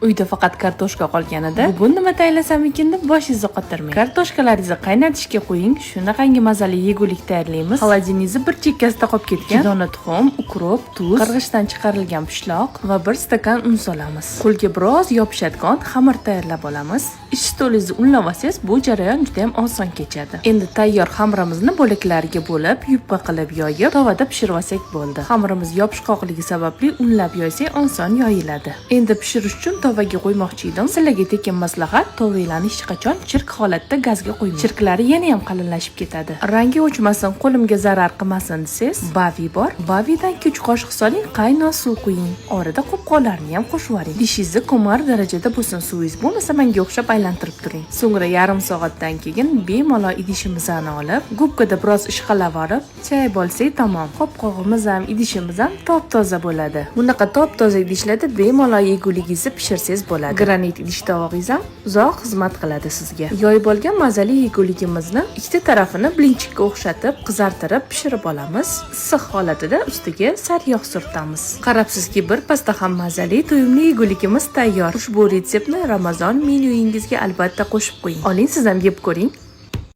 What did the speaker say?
Uyda faqat kartoshka qolganida, bugun nima tayinlasam ekan deb boshingizni qotirmang. Kartoshkalaringizni qaynatishga qo'ying. Shunaqangi mazali yegulik tayyorlaymiz. Xolodilnikning bir chekkasida qolib ketgan dona tuxum, ukrop, tuz, qirg'ichdan chiqarilgan pishloq va 1 stakan un solamiz. Qo'lga biroz yopishadigan xamir tayyorlab olamiz. Ish stolingizni unlab olsangiz, bu jarayon juda ham oson kechadi. Endi tayyor xamirimizni bo'laklarga bo'lib, yupqa qilib yoyib, tovada pishirib olsak bo'ldi. Xamirimiz yopishqoqligi sababli unlab yoysak oson yoyiladi. Endi pishirish uchun tovaga qo'ymoqchi edim. Sizlarga tekin maslahat, tovalarni hech qachon chirk holatda gazga qo'ymang. Chirklari yana ham qalinlashib ketadi. Rangi o'chmasin, qo'limga zarar qilmasin desangiz, bavi bor. Bavidan 2 qoshiq soling, qaynoq suv quying. Orada qopqonlarni ham qo'shib yuboring. Dishingizni ko'mar darajada bo'lsin suvingiz. Bo'lmasa menga o'xshab aylantirib turing. So'ngra yarim soatdan keyin bemalol idishimizni olib, gubkada biroz ishqalab olib, chayib olsak tamom. Qopqog'imiz ham, idishimiz ham top-toza bo'ladi. Bunaqa top-toza idishlarda bemalol yeguligingizni pishirsangiz bo'ladi. Granit idish tovog'ingiz ham uzoq xizmat qiladi sizga. Yoyib olgan mazali yeguligimizni ikkita tarafini blinchikka o'xshatib, qizartirib pishirib olamiz. Issiq holatida ustiga sariyog' surtamiz. Qarabsizki, bir pasda ham mazali, to'yimli yeguligimiz tayyor. Ushbu retseptni Ramazon menyuyingizga albatta qo'shib qo'ying. Oling, siz ham yeb ko'ring.